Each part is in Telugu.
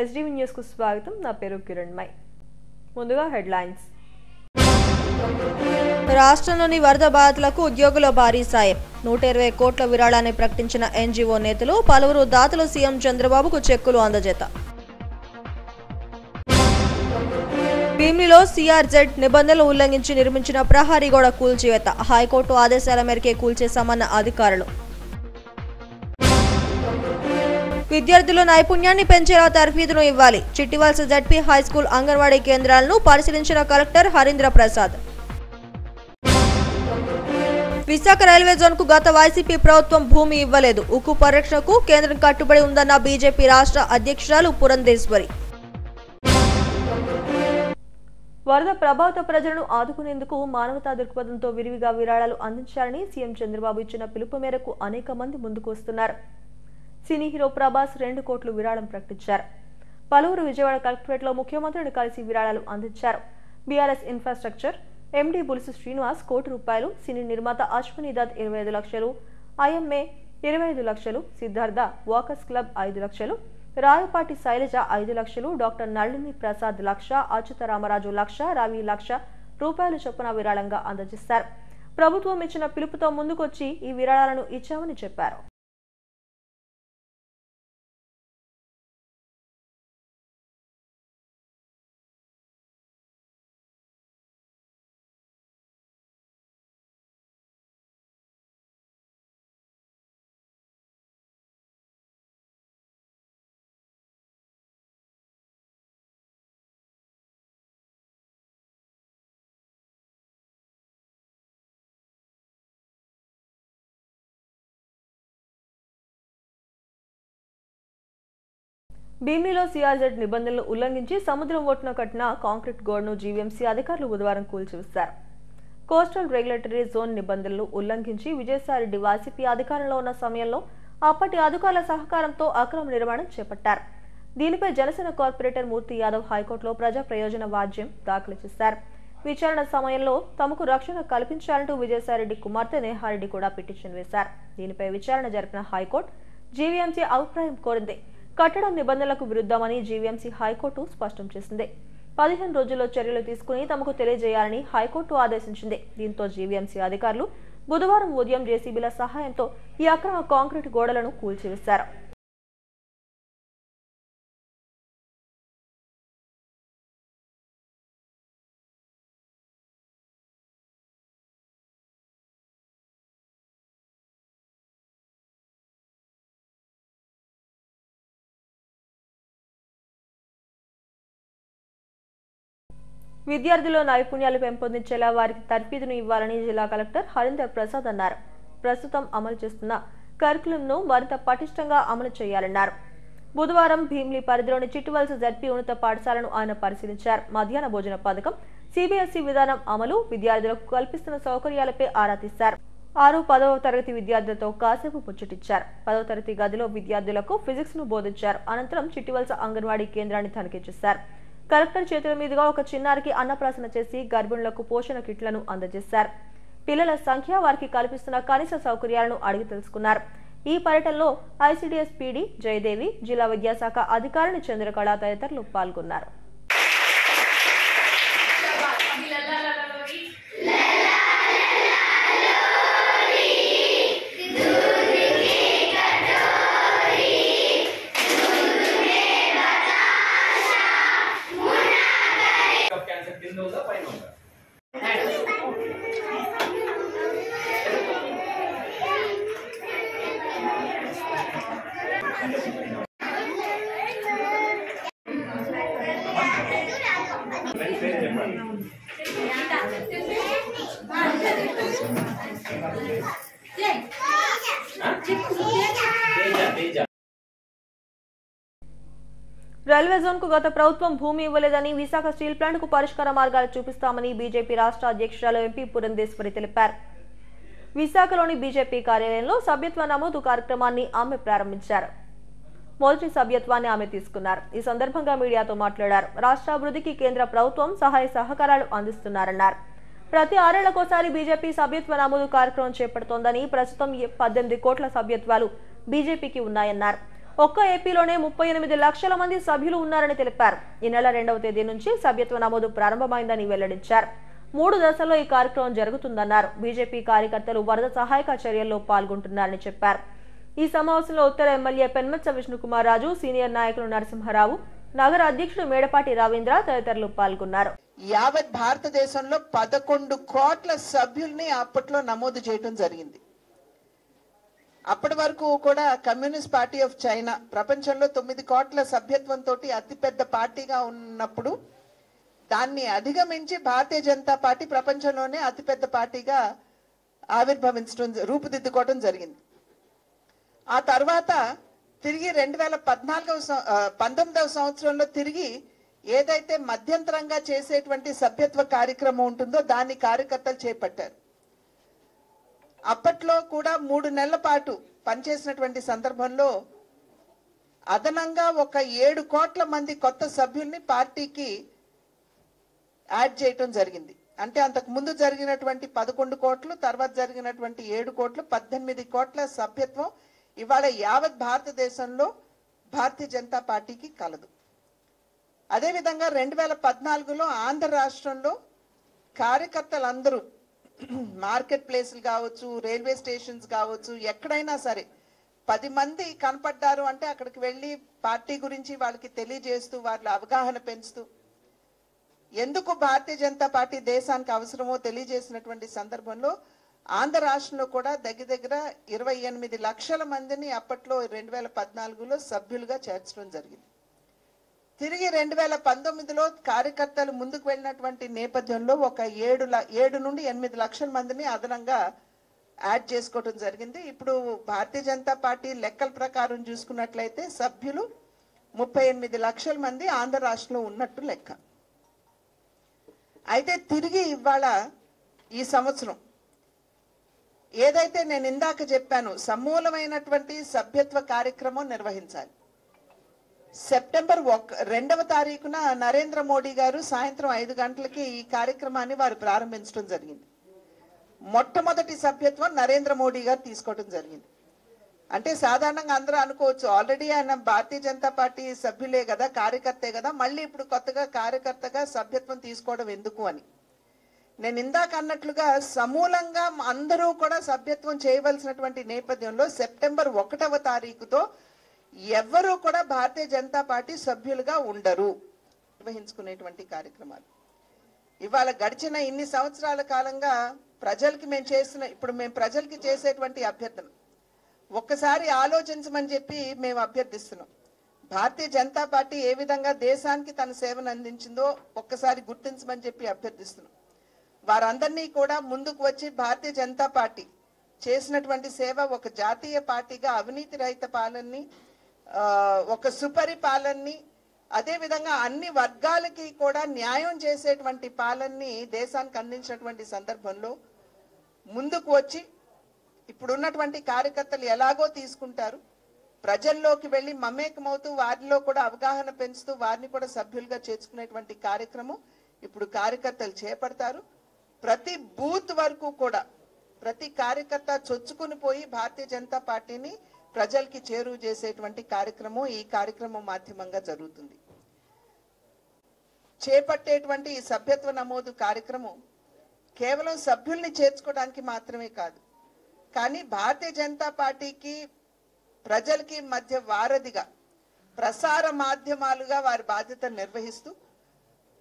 ఎస్డీవీ న్యూస్ కు స్వాగతం. నా పేరు కిరణ్మయ్. ముందుగా హెడ్లైన్స్. రాష్ట్రంలోని వరద బాధితులకు ఉద్యోగుల భారీ సాయం. 120 కోట్ల విరాళాన్ని ప్రకటించిన ఎన్జీఓ నేతలు, పలువురు దాతలు సీఎం చంద్రబాబుకు చెక్కులు అందజేత. భీమిలిలో సీఆర్జెడ్ నిబంధనలు ఉల్లంఘించి నిర్మించిన ప్రహరీ గోడ కూల్చివేత. హైకోర్టు ఆదేశాల మేరకే కూల్చేశామన్న అధికారులు. విద్యార్థుల నైపుణ్యాన్ని పెంచేలా తర్ఫీదును ఇవ్వాలి. చిట్టివలస జడ్పీ హైస్కూల్ అంగన్వాడీ కేంద్రాలను పరిశీలించిన collector Harindra Prasad. Visakha railway zone కు గత వైసీపీ ప్రభుత్వం భూమి ఇవ్వలేదు. ఉక్కు పరిరక్షణకు కేంద్రం కట్టుబడి ఉందన్న బీజేపీ రాష్ట్ర అధ్యక్షురాలు పురంధేశ్వరి. వరద ప్రభావిత ప్రజలను ఆదుకునేందుకు మానవతా దృక్పథంతో విరివిగా విరాళాలు అందించాలని సీఎం చంద్రబాబు ఇచ్చిన పిలుపు మేరకు అనేక మంది ముందుకు వస్తున్నారు. సినీ హీరో ప్రభాస్ 2 కోట్లు విరాళం ప్రకటించారు. పలువురు విజయవాడ కలెక్టరేట్లో ముఖ్యమంత్రిని కలిసి విరాళాలు అందించారు. BRS infrastructure MD Bulusu Srinivas ₹1 కోటి, సినీ నిర్మాత అశ్వనీ దత్ 25 లక్షలు, ఐఎంఏ 25 లక్షలు, సిద్ధార్థ వాకర్స్ క్లబ్ 5 లక్షలు, రాయపాటి శైలజ 5 లక్షలు, డాక్టర్ నళిని ప్రసాద్ 1 లక్ష, అచ్యుతరామరాజు 1 లక్ష, రవి ₹1 చొప్పున విరాళంగా అందజేశారు. ప్రభుత్వం ఇచ్చిన పిలుపుతో ముందుకొచ్చి ఈ విరాళాలను ఇచ్చామని చెప్పారు. భీమిలిలో సీఆర్జెడ్ నిబంధనలు ఉల్లంఘించి సముద్రం ఒడ్డున కట్టిన కాంక్రీట్ గోడను జీవీఎంసీ అధికారులు బుధవారం కూల్చివేశారు. కోస్టల్ రెగ్యులేటరీ జోన్ నిబంధనలు ఉల్లంఘించి విజయసాయిరెడ్డి వైసీపీ అధికారంలో ఉన్న సమయంలో అప్పటి అధికారుల సహకారంతో అక్రమ నిర్మాణం చేపట్టారు. దీనిపై జనసేన కార్పొరేటర్ మూర్తి యాదవ్ హైకోర్టులో ప్రజా ప్రయోజన వాద్యం దాఖలు చేశారు. విచారణ సమయంలో తమకు రక్షణ కల్పించాలంటూ విజయసాయిరెడ్డి కుమార్తె నేహారెడ్డి కూడా పిటిషన్ వేశారు. దీనిపై విచారణ జరిపిన హైకోర్టు జీవీఎంసీ అభిప్రాయం కోరింది. కట్టడం నిబంధనలకు విరుద్ధమని జీవీఎంసీ హైకోర్టు స్పష్టం చేసింది. 15 రోజుల్లో చర్యలు తీసుకుని తమకు తెలియజేయాలని హైకోర్టు ఆదేశించింది. దీంతో జీవీఎంసీ అధికారులు బుధవారం ఉదయం జేసీబీల సహాయంతో ఈ అక్రమ కాంక్రీట్ గోడలను కూల్చివేశారు. విద్యార్థుల నైపుణ్యాలు పెంపొందించేలా వారికి తర్ఫీదును ఇవ్వాలని జిల్లా కలెక్టర్ హరీంద్ర ప్రసాద్ అన్నారు. ప్రస్తుతం అమలు చేస్తున్న కరికులంను మరింత పటిష్టంగా అమలు చేయాలన్నారు. బుధవారం భీమిలి పరిధిలోని చిట్టివలస జడ్పీ ఉన్నత పాఠశాలను ఆయన పరిశీలించారు. మధ్యాహ్న భోజన పథకం, సిబిఎస్ఈ విధానం అమలు, విద్యార్థులకు కల్పిస్తున్న సౌకర్యాలపై ఆరా తీశారు. 6, 10వ తరగతి విద్యార్థులతో కాసేపు ముచ్చటించారు. 10వ తరగతి గదిలో విద్యార్థులకు ఫిజిక్స్ ను బోధించారు. అనంతరం చిట్టివలస అంగన్వాడీ కేంద్రాన్ని తనిఖీ చేశారు. కలెక్టర్ చేతుల మీదుగా ఒక చిన్నారికి అన్నప్రాసన చేసి గర్భిణులకు పోషణ కిట్లను అందజేశారు. పిల్లల సంఖ్య, వారికి కల్పిస్తున్న కనీస సౌకర్యాలను అడిగి తెలుసుకున్నారు. ఈ పర్యటనలో ఐసీడీఎస్ పీడీ జయదేవి, జిల్లా విద్యాశాఖ అధికారిని చంద్రకళ తదితరులు పాల్గొన్నారు. రైల్వే జోన్ కు గత ప్రభుత్వం భూమి ఇవ్వలేదని, విశాఖ స్టీల్ ప్లాంట్ కు పరిష్కార మార్గాలు చూపిస్తామని బీజేపీ రాష్ట్ర అధ్యక్షురాలు ఎంపీ పురంధేశ్వరి తెలిపారు. విశాఖలోని బీజేపీ కార్యాలయంలో సభ్యత్వ నమోదు కార్యక్రమాన్ని ఆమె ప్రారంభించారు. మొదటి సభ్యత్వాన్ని ఆమె తీసుకున్నారు. ఈ సందర్భంగా మీడియాతో మాట్లాడారు. రాష్ట్ర అభివృద్ధికి కేంద్ర ప్రభుత్వం సహాయ సహకారాలు అందిస్తున్నారన్నారు. ప్రతి 6 ఏళ్లకోసారి బీజేపీ సభ్యత్వ నమోదు కార్యక్రమం చేపడుతోందని, ప్రస్తుతం 18 కోట్ల సభ్యత్వాలు బీజేపీకి ఉన్నాయన్నారు. ఒక్క ఏపీలోనే 38 లక్షల మంది సభ్యులు ఉన్నారని తెలిపారు. ఈ నెల 2వ తేదీ నుంచి సభ్యత్వ నమోదు ప్రారంభమైందని వెల్లడించారు. 3 దశల్లో ఈ కార్యక్రమం జరుగుతుందన్నారు. బీజేపీ కార్యకర్తలు వరద సహాయక చర్యల్లో పాల్గొంటున్నారని చెప్పారు. ఈ సమావేశంలో ఉత్తర ఎమ్మెల్యే పెన్మెత్స విష్ణుకుమార్ రాజు, సీనియర్ నాయకులు నరసింహారావు, నగర అధ్యక్షుడు మేడపాటి రవీంద్ర తదితరులు పాల్గొన్నారు. యావత్ భారతదేశంలో 11 కోట్ల సభ్యుల్ని అప్పట్లో నమోదు చేయడం జరిగింది. అప్పటి వరకు కూడా కమ్యూనిస్ట్ పార్టీ ఆఫ్ చైనా ప్రపంచంలో 9 కోట్ల సభ్యత్వంతో అతిపెద్ద పార్టీగా ఉన్నప్పుడు దాన్ని అధిగమించి భారతీయ జనతా పార్టీ ప్రపంచంలోనే అతిపెద్ద పార్టీగా ఆవిర్భవించడం, రూపుదిద్దుకోవడం జరిగింది. ఆ తర్వాత తిరిగి 2019వ సంవత్సరంలో తిరిగి ఏదైతే మధ్యంతరంగా చేసేటువంటి సభ్యత్వ కార్యక్రమం ఉంటుందో దాన్ని కార్యకర్తలు చేపట్టారు. అప్పట్లో కూడా 3 నెలల పాటు పనిచేసినటువంటి సందర్భంలో అదనంగా ఒక 7 కోట్ల మంది కొత్త సభ్యుల్ని పార్టీకి యాడ్ చేయటం జరిగింది. అంటే అంతకు ముందు జరిగినటువంటి 11 కోట్లు, తర్వాత జరిగినటువంటి 7 కోట్లు, 18 కోట్ల సభ్యత్వం ఇవాళ యావత్ భారతదేశంలో భారతీయ జనతా పార్టీకి కలదు. అదేవిధంగా 2014లో ఆంధ్ర రాష్ట్రంలో కార్యకర్తలందరూ మార్కెట్ ప్లేసులు కావచ్చు, రైల్వే స్టేషన్స్ కావచ్చు, ఎక్కడైనా సరే 10 మంది కనపడ్డారు అంటే అక్కడికి వెళ్ళి పార్టీ గురించి వాళ్ళకి తెలియజేస్తూ వాళ్ళ అవగాహన పెంచుతూ ఎందుకు భారతీయ జనతా పార్టీ దేశానికి అవసరమో తెలియజేసినటువంటి సందర్భంలో ఆంధ్ర రాష్ట్రంలో కూడా దగ్గర 28 లక్షల మందిని అప్పట్లో 2014లో సభ్యులుగా చేర్చడం జరిగింది. తిరిగి 2019లో కార్యకర్తలు ముందుకు వెళ్ళినటువంటి నేపథ్యంలో ఒక 7 నుండి 8 లక్షల మందిని అదనంగా యాడ్ చేసుకోవడం జరిగింది. ఇప్పుడు భారతీయ జనతా పార్టీ లెక్కల ప్రకారం చూసుకున్నట్లయితే సభ్యులు 38 లక్షల మంది ఆంధ్ర రాష్ట్రంలో ఉన్నట్టు లెక్క. అయితే తిరిగి ఇవాళ ఈ సంవత్సరం ఏదైతే నేను ఇందాక చెప్పాను సమూలమైనటువంటి సభ్యత్వ కార్యక్రమం నిర్వహించాలి. సెప్టెంబర్ 2వ తారీఖున నరేంద్ర మోడీ గారు సాయంత్రం 5 గంటలకి ఈ కార్యక్రమాన్ని వారు ప్రారంభించడం జరిగింది. మొట్టమొదటి సభ్యత్వం నరేంద్ర మోడీ గారు తీసుకోవడం జరిగింది. అంటే సాధారణంగా అందరూ అనుకోవచ్చు ఆల్రెడీ ఆయన భారతీయ జనతా పార్టీ సభ్యులే కదా, కార్యకర్తే కదా, మళ్ళీ ఇప్పుడు కొత్తగా కార్యకర్తగా సభ్యత్వం తీసుకోవడం ఎందుకు అని. నేను ఇందాక అన్నట్లుగా సమూలంగా అందరూ కూడా సభ్యత్వం చేయవలసినటువంటి నేపథ్యంలో సెప్టెంబర్ 1వ తారీఖుతో ఎవరు కూడా భారతీయ జనతా పార్టీ సభ్యులుగా ఉండరు. నిర్వహించుకునేటువంటి కార్యక్రమాలు ఇవాళ గడిచిన ఇన్ని సంవత్సరాల కాలంగా ప్రజలకి మేము ప్రజలకి చేసేటువంటి అభ్యర్థన ఒక్కసారి ఆలోచించమని చెప్పి మేము అభ్యర్థిస్తున్నాం. భారతీయ జనతా పార్టీ ఏ విధంగా దేశానికి తన సేవను అందించిందో ఒక్కసారి గుర్తించమని చెప్పి అభ్యర్థిస్తున్నాం. వారందరినీ కూడా ముందుకు వచ్చి భారతీయ జనతా పార్టీ చేసినటువంటి సేవ ఒక జాతీయ పార్టీగా అవినీతి రహిత పాలనని, ఒక సుపరిపాలనని, అదే విధంగా అన్ని వర్గాలకి కూడా న్యాయం చేసేటువంటి పాలనని దేశానికి అందించినటువంటి సందర్భంలో ముందుకు వచ్చి ఇప్పుడున్నటువంటి కార్యకర్తలు ఎలాగో తీసుకుంటారు, ప్రజల్లోకి వెళ్ళి మమేకమవుతూ వారిలో కూడా అవగాహన పెంచుతూ వారిని కూడా సభ్యులుగా చేర్చుకునేటువంటి కార్యక్రమం ఇప్పుడు కార్యకర్తలు చేపడతారు. ప్రతి బూత్ వరకు కూడా ప్రతి కార్యకర్త చొచ్చుకుని పోయి భారతీయ జనతా పార్టీని ప్రజలకి చేరువ చేసేటువంటి కార్యక్రమం ఈ కార్యక్రమం మాధ్యమంగా జరుగుతుంది. చేపట్టేటువంటి ఈ సభ్యత్వ నమోదు కార్యక్రమం కేవలం సభ్యుల్ని చేర్చుకోవడానికి మాత్రమే కాదు, కానీ భారతీయ జనతా పార్టీకి ప్రజలకి మధ్య వారధిగా ప్రసార మాధ్యమాలుగా వారి బాధ్యతను నిర్వహిస్తూ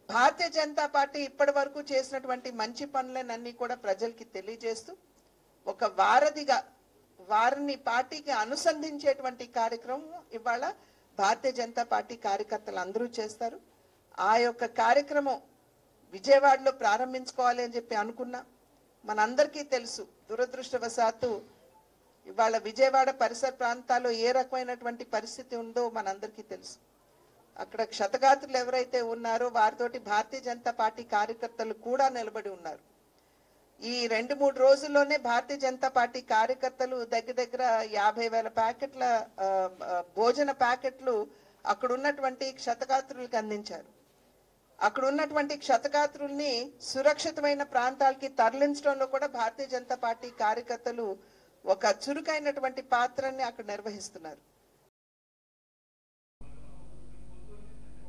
భారతీయ జనతా పార్టీ ఇప్పటి వరకు చేసినటువంటి మంచి పనులన్నీ కూడా ప్రజలకి తెలియజేస్తూ ఒక వారధిగా వారిని పార్టీకి అనుసంధించేటువంటి కార్యక్రమం ఇవాళ భారతీయ జనతా పార్టీ కార్యకర్తలు అందరూ చేస్తారు. ఆ యొక్క కార్యక్రమం విజయవాడలో ప్రారంభించుకోవాలి అని చెప్పి అనుకున్నా. మనందరికీ తెలుసు దురదృష్టవశాత్తు ఇవాళ విజయవాడ పరిసర ప్రాంతాల్లో ఏ రకమైనటువంటి పరిస్థితి ఉందో మనందరికీ తెలుసు. అక్కడ క్షతగాత్రులు ఎవరైతే ఉన్నారో వారితోటి భారతీయ జనతా పార్టీ కార్యకర్తలు కూడా నిలబడి ఉన్నారు. ఈ 2-3 రోజుల్లోనే భారతీయ జనతా పార్టీ కార్యకర్తలు దగ్గర 50,000 ప్యాకెట్ల భోజన ప్యాకెట్లు అక్కడ ఉన్నటువంటి క్షతగాత్రులకు అందించారు. అక్కడ ఉన్నటువంటి క్షతగాత్రుల్ని సురక్షితమైన ప్రాంతాలకి తరలించడంలో కూడా భారతీయ జనతా పార్టీ కార్యకర్తలు ఒక చురుకైనటువంటి పాత్రని అక్కడ నిర్వహిస్తున్నారు.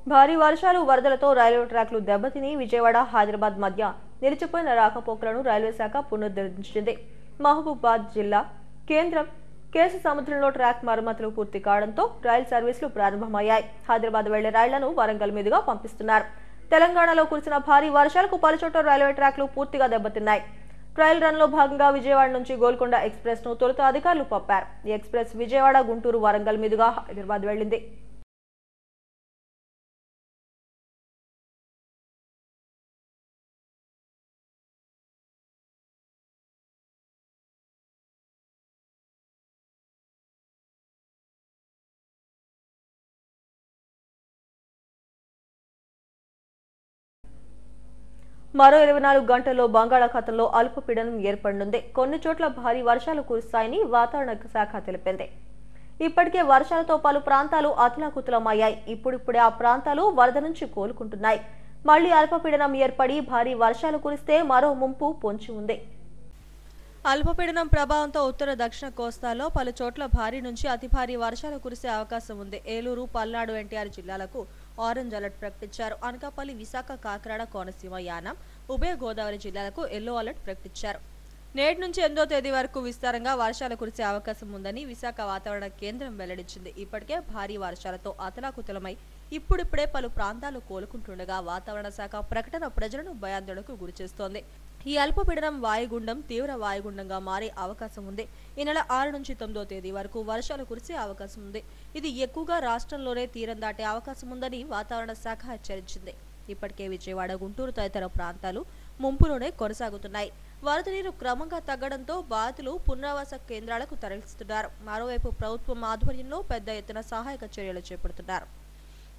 భారీ వర్షాలు వరదలతో రైల్వే ట్రాక్లు దెబ్బతిని విజయవాడ హైదరాబాద్ మధ్య నిలిచిపోయిన రాకపోకలను రైల్వే శాఖ పునరుద్ధరించింది. మహబూబాబాద్ జిల్లా కేంద్రం కేసు సముద్రంలో ట్రాక్ మరమ్మతులు పూర్తి కావడంతో రైలు సర్వీసులు ప్రారంభమయ్యాయి. హైదరాబాద్ వెళ్లే రైళ్లను వరంగల్ మీదుగా పంపిస్తున్నారు. తెలంగాణలో కురిసిన భారీ వర్షాలకు పలుచోట్ల రైల్వే ట్రాక్లు పూర్తిగా దెబ్బతిన్నాయి. ట్రయల్ రన్ లో భాగంగా విజయవాడ నుంచి గోల్కొండ ఎక్స్ప్రెస్ ను తొలుత అధికారులు పంపారు. ఈ ఎక్స్ప్రెస్ విజయవాడ, గుంటూరు, వరంగల్ మీదుగా హైదరాబాద్ వెళ్లింది. మరో 24 గంటల్లో బంగాళాఖాతంలో అల్పపీడనం ఏర్పడనుంది. కొన్ని చోట్ల భారీ వర్షాలు కురుస్తాయని వాతావరణ శాఖ తెలిపింది. ఇప్పటికే వర్షాలతో పలు ప్రాంతాలు అతలాకుతలమయ్యాయి. ఇప్పుడిప్పుడే ఆ ప్రాంతాలు వరద నుంచి కోలుకుంటున్నాయి. మళ్లీ అల్పపీడనం ఏర్పడి భారీ వర్షాలు కురిస్తే మరో ముంపు పొంచి ఉంది. అల్పపీడనం ప్రభావంతో ఉత్తర దక్షిణ కోస్తాలో పలు చోట్ల భారీ నుంచి అతి భారీ వర్షాలు కురిసే అవకాశం ఉంది. ఏలూరు, పల్నాడు, ఎన్టీఆర్ జిల్లాలకు ఆరెంజ్ అలర్ట్ ప్రకటించారు. అనకాపల్లి, విశాఖ, కాకినాడ, కోనసీమ, యానాం, ఉభయ గోదావరి జిల్లాలకు ఎల్లో అలర్ట్ ప్రకటించారు. నేటి నుంచి 8వ తేదీ వరకు విస్తారంగా వర్షాలు కురిసే అవకాశం ఉందని విశాఖ వాతావరణ కేంద్రం వెల్లడించింది. ఇప్పటికే భారీ వర్షాలతో అతలాకుతలమై ఇప్పుడిప్పుడే పలు ప్రాంతాలు కోలుకుంటుండగా వాతావరణ శాఖ ప్రకటన ప్రజలను భయాందోళనకు గురిచేస్తోంది. ఈ అల్పపీడనం వాయుగుండం తీవ్ర వాయుగుండంగా మారే అవకాశం ఉంది. ఈ నెల 6 నుంచి 9వ తేదీ వరకు వర్షాలు కురిసే అవకాశం ఉంది. ఇది ఎక్కువగా రాష్ట్రంలోనే తీరం దాటే అవకాశం ఉందని వాతావరణ శాఖ హెచ్చరించింది. ఇప్పటికే విజయవాడ, గుంటూరు తదితర ప్రాంతాలు ముంపులోనే కొనసాగుతున్నాయి. వరద నీరు క్రమంగా తగ్గడంతో బాధితులు పునరావాస కేంద్రాలకు తరలిస్తున్నారు. మరోవైపు ప్రభుత్వం ఆధ్వర్యంలో పెద్ద ఎత్తున సహాయక చర్యలు చేపడుతున్నారు.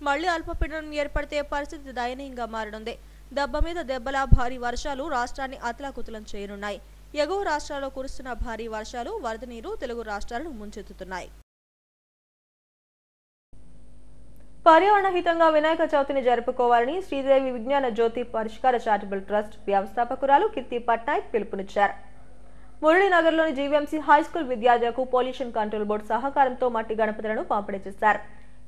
మళ్లీ అల్పపీడనం ఏర్పడితే పరిస్థితి దయనీయంగా మారనుంది. దెబ్బ మీద దెబ్బలా భారీ వర్షాలు రాష్ట్రాన్ని అతలాకుతలం చేయనున్నాయి. ఎగువ రాష్ట్రాల్లో కురుస్తున్న భారీ వర్షాలు వరద నీరు తెలుగు రాష్ట్రాలను ముంచెత్తుతున్నాయి. పర్యావరణ హితంగా వినాయక చవితిని జరుపుకోవాలని శ్రీదేవి విజ్ఞాన జ్యోతి పరిష్కార చారిటబుల్ ట్రస్ట్ వ్యవస్థాపకురాలు కీర్తి పట్నాయక్ పిలుపునిచ్చారు. మురళీనగర్లోని జీవీఎంసీ హైస్కూల్ విద్యార్థులకు పొల్యూషన్ కంట్రోల్ బోర్డు సహకారంతో మట్టి గణపతులను పంపిణీ చేశారు.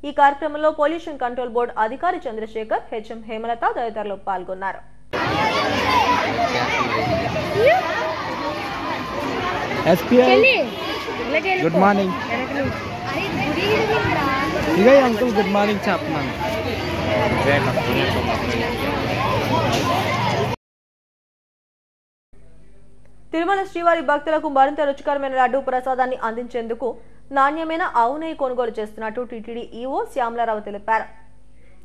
ఈ కార్యక్రమంలో పొల్యూషన్ కంట్రోల్ బోర్డు అధికారి చంద్రశేఖర్, హెచ్ఎం హేమలత తదితరులు పాల్గొన్నారు. Good morning uncle, good morning చెప్తున్నాను. తిరుమల శ్రీవారి భక్తులకు మరింత రుచికరమైన లడ్డూ ప్రసాదాన్ని అందించేందుకు నాణ్యమైన ఆవు నెయ్యి కొనుగోలు చేస్తున్నట్టు టీటీడీ ఈవో శ్యామలారావు తెలిపారు.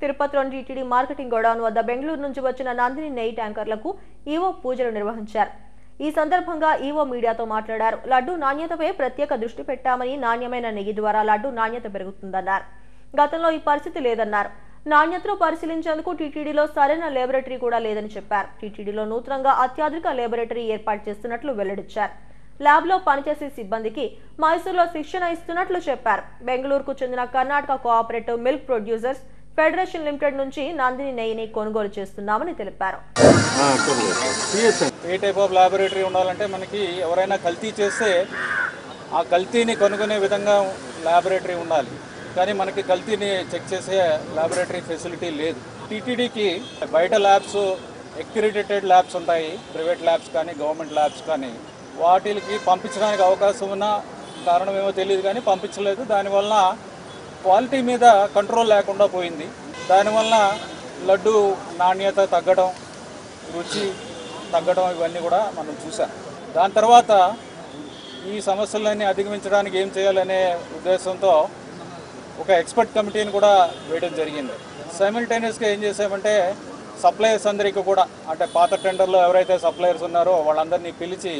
తిరుపతిలోని టీటీడీ మార్కెటింగ్ గోడౌన్ వద్ద బెంగళూరు నుంచి వచ్చిన నందిని నెయ్యి ట్యాంకర్లకు ఈవో పూజలు నిర్వహించారు. ఈ సందర్భంగా ఈవో మీడియాతో మాట్లాడారు. లడ్డూ నాణ్యతపై ప్రత్యేక దృష్టి పెట్టామని, నాణ్యమైన నెయ్యి ద్వారా లడ్డూ నాణ్యత పెరుగుతుందన్నారు. గతంలో ఈ పరిస్థితి లేదన్నారు. నాణ్యతను పరిశీలించేందుకు టీటీడీలో సరైన లేబొరేటరీ కూడా లేదని చెప్పారు. టీటీడీలో నూతనంగా అత్యాధునిక లేబొరేటరీ ఏర్పాటు చేస్తున్నట్లు వెల్లడించారు. ల్యాబ్లో పనిచేసే సిబ్బందికి మైసూరులో శిక్షణ ఇస్తున్నట్లు చెప్పారు. బెంగళూరుకు చెందిన Karnataka cooperative milk producers federation limited నుంచి నందిని నెయ్యిని కొనుగోలు చేస్తున్నామని తెలిపారు. ఏ టైప్ ఆఫ్ ల్యాబొరేటరీ ఉండాలంటే మనకి ఎవరైనా కల్తీ చేస్తే ఆ కల్తీని కనుగొనే విధంగా ల్యాబొరేటరీ ఉండాలి. కానీ మనకి కల్తీని చెక్ చేసే ల్యాబొరేటరీ ఫెసిలిటీ లేదు. టీటీడీకి బయట ల్యాబ్స్, అక్రిడిటెడ్ ల్యాబ్స్ ఉంటాయి, ప్రైవేట్ ల్యాబ్స్ కానీ గవర్నమెంట్ ల్యాబ్స్ కానీ. వాటికి పంపించడానికి అవకాశం ఉన్న కారణం ఏమో తెలియదు కానీ పంపించలేదు. దానివల్ల క్వాలిటీ మీద కంట్రోల్ లేకుండా పోయింది. దానివల్ల లడ్డు నాణ్యత తగ్గడం, రుచి తగ్గడం ఇవన్నీ కూడా మనం చూసాం. దాని తర్వాత ఈ సమస్యలన్నీ అధిగమించడానికి ఏం చేయాలనే ఉద్దేశంతో ఒక ఎక్స్పర్ట్ కమిటీని కూడా వేయడం జరిగింది. సైమిల్టేనియస్గా ఏం చేసామంటే సప్లయర్స్ అందరికీ కూడా, అంటే పాత టెండర్లో ఎవరైతే సప్లయర్స్ ఉన్నారో వాళ్ళందరినీ పిలిచి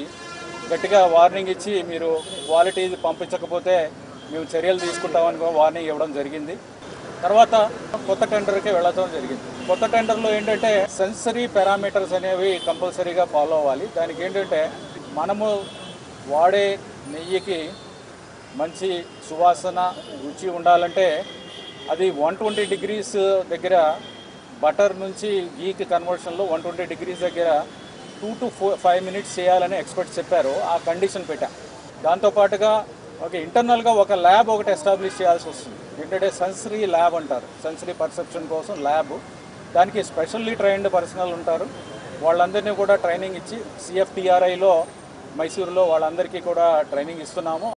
గట్టిగా వార్నింగ్ ఇచ్చి మీరు క్వాలిటీ పంపించకపోతే మేము చర్యలు తీసుకుంటామని వార్నింగ్ ఇవ్వడం జరిగింది. తర్వాత కొత్త టెండర్కి వెళ్ళడం జరిగింది. కొత్త టెండర్లో ఏంటంటే సెన్సరీ పారామీటర్స్ అనేవి కంపల్సరీగా ఫాలో అవ్వాలి. దానికి ఏంటంటే మనము వాడే నెయ్యికి మంచి సువాసన, రుచి ఉండాలంటే అది 120 degrees దగ్గర బటర్ నుంచి గీకి కన్వర్షన్లో 120 degrees దగ్గర 2 to 5 minutes చేయాలని ఎక్స్పర్ట్స్ చెప్పారు. ఆ కండిషన్ పెట్టాం. దాంతోపాటుగా ఓకే, ఇంటర్నల్గా ఒక ల్యాబ్ ఒకటి ఎస్టాబ్లిష్ చేయాల్సి వస్తుంది. ఏంటంటే సెన్సరీ ల్యాబ్ అంటారు, సెన్సరీ పర్సెప్షన్ కోసం ల్యాబ్. దానికి స్పెషల్లీ ట్రైన్డ్ పర్సనల్ ఉంటారు. వాళ్ళందరినీ కూడా ట్రైనింగ్ ఇచ్చి CFTRIలో మైసూరులో వాళ్ళందరికీ కూడా ట్రైనింగ్ ఇస్తున్నాము.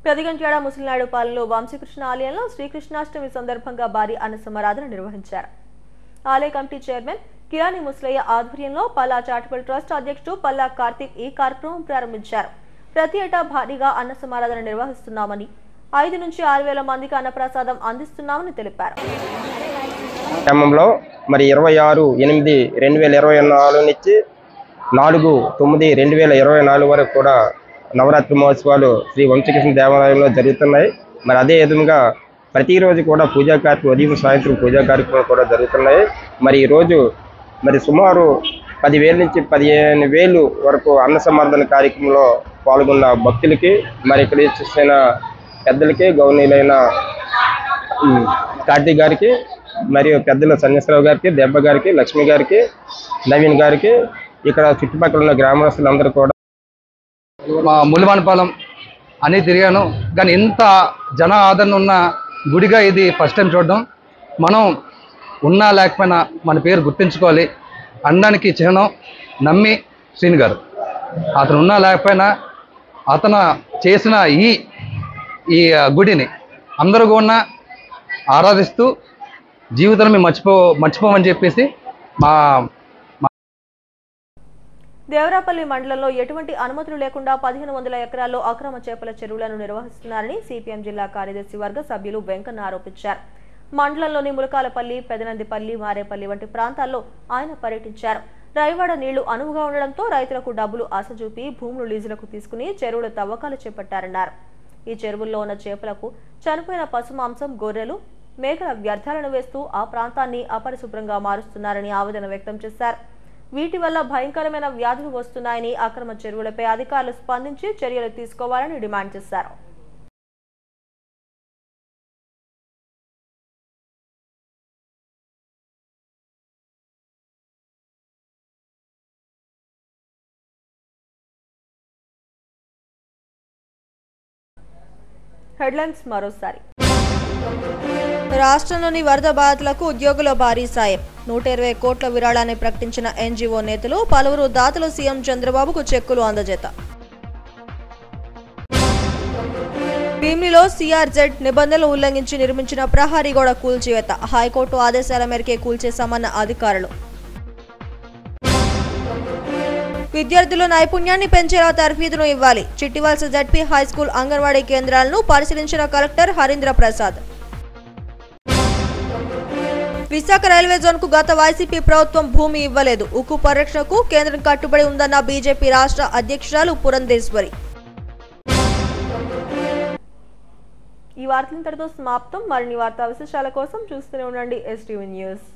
పెదగంట్యాడ ముసలినాయుడు పాలెంలో వంశీకృష్ణ ఆలయంలో శ్రీకృష్ణాష్టమి సందర్భంగా భారీ అన్నసమారాధన నిర్వహించారు. ఆలయ కమిటీ చైర్మన్ కిరాణి ముసలయ్య ఆధ్వర్యంలో పల్లా చారిటబుల్ ట్రస్ట్ అధ్యక్షుడు పల్లా కార్తీక్ ఈ కార్యక్రమం ప్రారంభించారు. ప్రతి ఏటా భారీగా అన్నసమారాధన నిర్వహిస్తున్నామని 5 నుంచి 6,000 మందికి అన్నప్రసాదం అందిస్తున్నామని తెలిపారు. గ్రామంలో మరి 26/8/2024 నుంచి 4/9/2024 వరకు కూడా నవరాత్రి మహోత్సవాలు శ్రీ వంశీకృష్ణ దేవాలయంలో జరుగుతున్నాయి. మరి అదే విధంగా ప్రతిరోజు కూడా పూజా కార్యక్రమం, ఉదయం సాయంత్రం పూజా కార్యక్రమాలు కూడా జరుగుతున్నాయి. మరి ఈరోజు మరి సుమారు 10,000 నుంచి 15,000 వరకు అన్న సమారాధన కార్యక్రమంలో పాల్గొన్న భక్తులకి, మరి ఇక్కడ చూసిన పెద్దలకి, గౌరవనీయులైన కార్తీక్ గారికి, మరియు పెద్దల సన్యాసరావు గారికి, దెబ్బ గారికి, లక్ష్మి గారికి, నవీన్ గారికి, ఇక్కడ చుట్టుపక్కల ఉన్న గ్రామస్తులందరూ కూడా మా ముల్లివానపాలెం అని తిరిగాను. కానీ ఇంత జన ఆదరణ ఉన్న గుడిగా ఇది ఫస్ట్ టైం చూడడం. మనం ఉన్నా లేకపోయినా మన పేరు గుర్తించుకోవాలి అనడానికి చిహ్నం నమ్మి శ్రీని గారు. అతను ఉన్నా లేకపోయినా అతను చేసిన ఈ గుడిని అందరూ కూడా ఆరాధిస్తూ జీవితాన్ని మర్చిపోమని చెప్పేసి మా దేవరాపల్లి మండలంలో ఎటువంటి అనుమతులు లేకుండా 1,500 ఎకరాల్లో అక్రమ చేపల చెరువులను నిర్వహిస్తున్నారని CPM జిల్లా కార్యదర్శి వర్గ సభ్యులు వెంకన్న ఆరోపించారు. మండలంలోని ములకాలపల్లి, పెదనందిపల్లి, మారేపల్లి వంటి ప్రాంతాల్లో ఆయన పర్యటించారు. రైవాడ నీళ్లు అనువుగా ఉండడంతో రైతులకు డబ్బులు ఆశ చూపి భూములు లీజులకు తీసుకుని చెరువుల తవ్వకాలు చేపట్టారన్నారు. ఈ చెరువుల్లో ఉన్న చేపలకు చనిపోయిన పశు మాంసం, గొర్రెలు, మేకల వ్యర్థాలను వేస్తూ ఆ ప్రాంతాన్ని అపరిశుభ్రంగా మారుస్తున్నారని ఆవేదన వ్యక్తం చేశారు. వీటి వల్ల భయంకరమైన వ్యాధులు వస్తున్నాయని, అక్రమ చెరువులపై అధికారులు స్పందించి చర్యలు తీసుకోవాలని డిమాండ్ చేశారు. హెడ్లైన్స్ మరోసారి. రాష్ట్రంలోని వరద బాధితులకు ఉద్యోగుల భారీ సాయం. 120 కోట్ల విరాళాన్ని ప్రకటించిన NGO నేతలు, పలువురు దాతలు సీఎం చంద్రబాబుకు చెక్కులు అందజేత. భీమిలిలో CRZ నిబంధనలు ఉల్లంఘించి నిర్మించిన ప్రహరీ గోడ కూల్చివేత. హైకోర్టు ఆదేశాల మేరకే కూల్చేశామన్న అధికారులు. విద్యార్థుల నైపుణ్యాన్ని పెంచేలా తర్ఫీదును ఇవ్వాలి. చిట్టివలస ZP హైస్కూల్, అంగన్వాడీ కేంద్రాలను పరిశీలించిన కలెక్టర్ హరీంద్ర ప్రసాద్. విశాఖ రైల్వే జోన్కు గత వైసీపీ ప్రభుత్వం భూమి ఇవ్వలేదు. ఉక్కు పరిరక్షణకు కేంద్రం కట్టుబడి ఉందన్న బీజేపీ రాష్ట్ర అధ్యక్షురాలు పురంధేశ్వరి. ఈ వార్తలు ఇంతటితో సమాప్తం. మరిన్ని వార్తా విశేషాల కోసం చూస్తూనే ఉండండి STV న్యూస్.